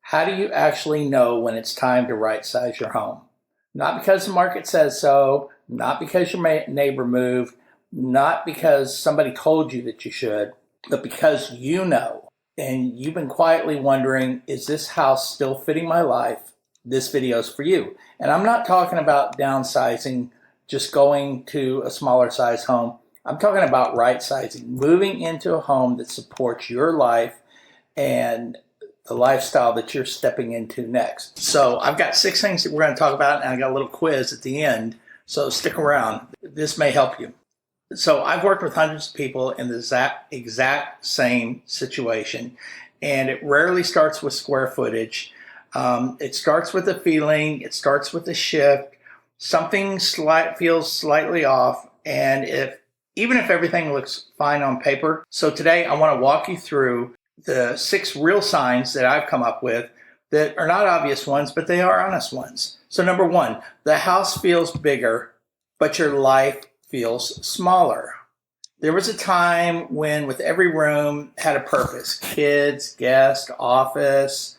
How do you actually know when it's time to right size your home? Not because the market says so, not because your neighbor moved, not because somebody told you that you should, but because you know. And you've been quietly wondering, is this house still fitting my life? This video is for you. And I'm not talking about downsizing, just going to a smaller size home. I'm talking about right sizing, moving into a home that supports your life and the lifestyle that you're stepping into next. So I've got 6 things that we're going to talk about, and I got a little quiz at the end. So stick around. This may help you. So I've worked with hundreds of people in the exact same situation, and it rarely starts with square footage. It starts with a feeling. It starts with a shift. Something feels slightly off, and even if everything looks fine on paper. So today I want to walk you through the 6 real signs that I've come up with that are not obvious ones, but they are honest ones. So number 1, the house feels bigger, but your life feels smaller. There was a time when with every room had a purpose: kids, guest, office,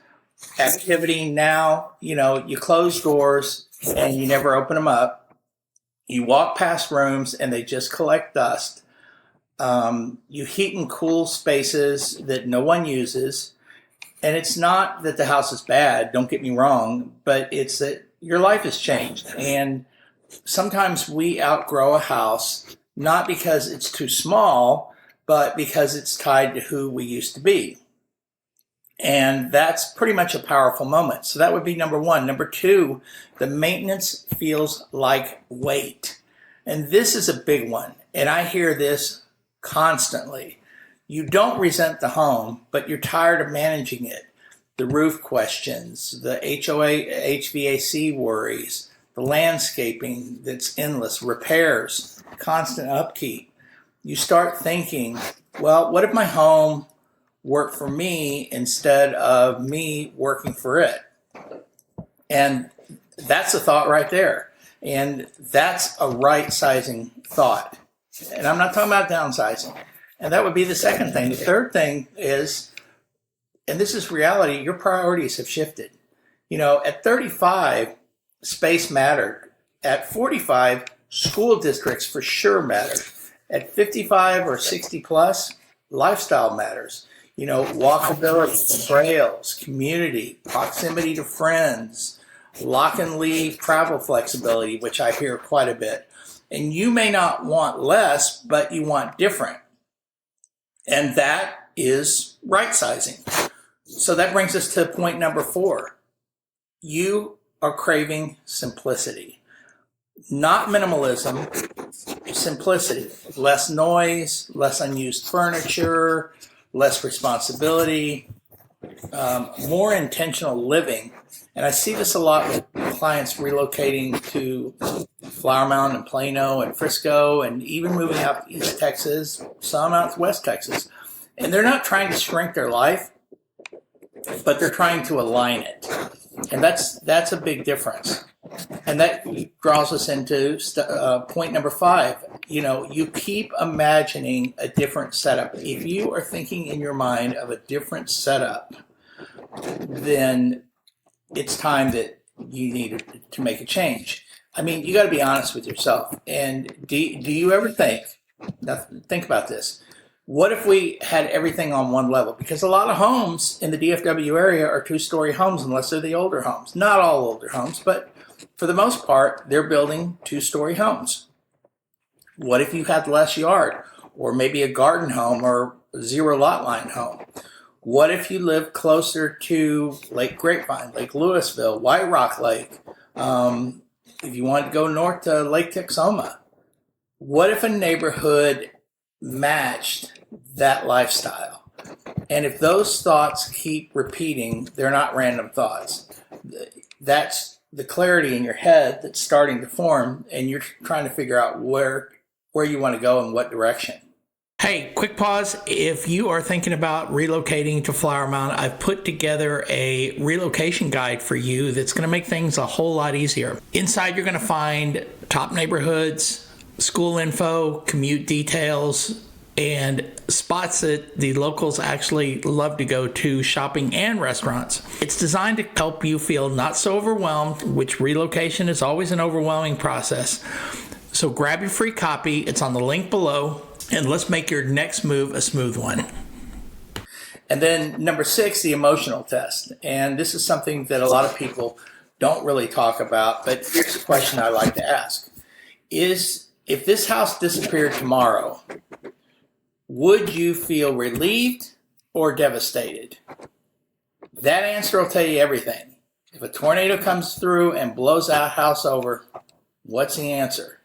activity. Now, you close doors and you never open them up. You walk past rooms and they just collect dust. You heat and cool spaces that no one uses. And it's not that the house is bad, don't get me wrong, but it's that your life has changed. And sometimes we outgrow a house, not because it's too small, but because it's tied to who we used to be. And that's pretty much a powerful moment. So that would be number 1. Number 2, the maintenance feels like weight. And this is a big one. And I hear this constantly. You don't resent the home, but you're tired of managing it. The roof questions, the HVAC worries, the landscaping that's endless, repairs, constant upkeep. You start thinking, well, what if my home worked for me instead of me working for it? And that's a thought right there. And that's a right sizing thought. And I'm not talking about downsizing. And that would be the second thing. The third thing is, and this is reality, your priorities have shifted. At 35, space mattered. At 45, school districts for sure mattered. At 55 or 60 plus, lifestyle matters. Walkability, trails, community, proximity to friends, lock and leave travel flexibility, which I hear quite a bit. And you may not want less, but you want different. And that is right sizing. So that brings us to point number 4. You are craving simplicity. Not minimalism, simplicity. Less noise, less unused furniture, less responsibility, more intentional living. And I see this a lot with clients relocating to Flower Mound and Plano and Frisco, and even moving out to East Texas, some out to West Texas. And they're not trying to shrink their life, but they're trying to align it. And that's a big difference. And that draws us into point number 5. You keep imagining a different setup. If you are thinking in your mind of a different setup, then it's time that you need to make a change. I mean, you got to be honest with yourself. And do you ever think about this. What if we had everything on one level? Because a lot of homes in the DFW area are 2-story homes, unless they're the older homes. Not all older homes, but for the most part, they're building 2-story homes. What if you had less yard, or maybe a garden home or a 0 lot line home? What if you lived closer to Lake Grapevine, Lake Louisville, White Rock Lake? If you wanted to go north to Lake Texoma? What if a neighborhood matched that lifestyle? And if those thoughts keep repeating, they're not random thoughts. That's the clarity in your head that's starting to form, and you're trying to figure out where you want to go and what direction. Hey, quick pause. If you are thinking about relocating to Flower Mound, I've put together a relocation guide for you that's going to make things a whole lot easier. Inside, you're going to find top neighborhoods, school info, commute details, and spots that the locals actually love to go to, shopping and restaurants. It's designed to help you feel not so overwhelmed, which relocation is always an overwhelming process. So grab your free copy. It's on the link below, and let's make your next move a smooth one. And then number 6, the emotional test. And this is something that a lot of people don't really talk about, but here's a question I like to ask. If this house disappeared tomorrow, would you feel relieved or devastated? That answer will tell you everything. If a tornado comes through and blows our house over, what's the answer?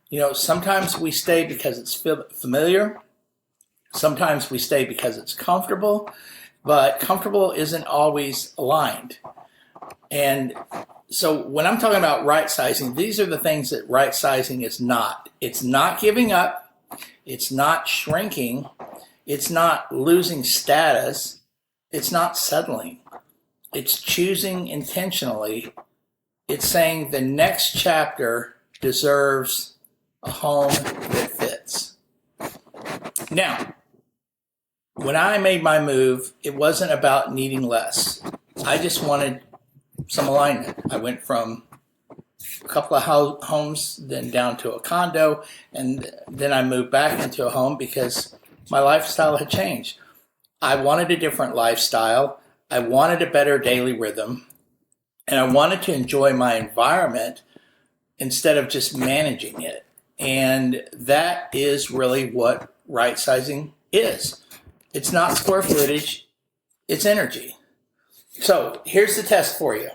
You know, sometimes we stay because it's familiar. Sometimes we stay because it's comfortable, but comfortable isn't always aligned. And so when I'm talking about right sizing, these are the things that right sizing is not. It's not giving up. It's not shrinking. It's not losing status. It's not settling. It's choosing intentionally. It's saying the next chapter deserves a home that fits. Now, when I made my move, it wasn't about needing less. I just wanted some alignment. I went from a couple of homes, then down to a condo, and then I moved back into a home because my lifestyle had changed. I wanted a different lifestyle. I wanted a better daily rhythm, and I wanted to enjoy my environment instead of just managing it. And that is really what right sizing is. It's not square footage, it's energy. So here's the test for you.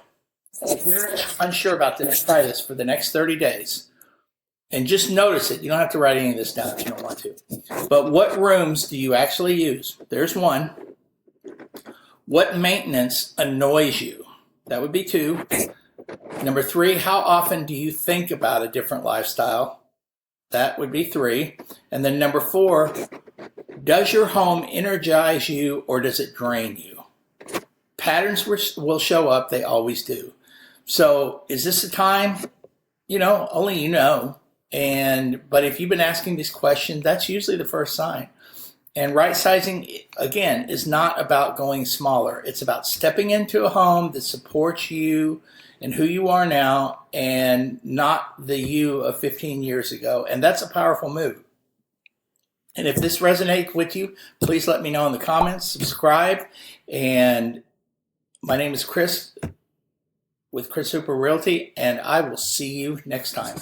If you're unsure about this, try this for the next 30 days. And just notice it. You don't have to write any of this down if you don't want to. But what rooms do you actually use? There's 1. What maintenance annoys you? That would be 2. Number 3, how often do you think about a different lifestyle? That would be 3. And then number 4, does your home energize you or does it drain you? Patterns will show up. They always do. So is this a time? You know, only you know. But if you've been asking these questions, that's usually the first sign. And right sizing, again, is not about going smaller. It's about stepping into a home that supports you and who you are now and not the you of 15 years ago. And that's a powerful move. And if this resonates with you, please let me know in the comments, subscribe. And my name is Chris with Chris Hooper Realty, and I will see you next time.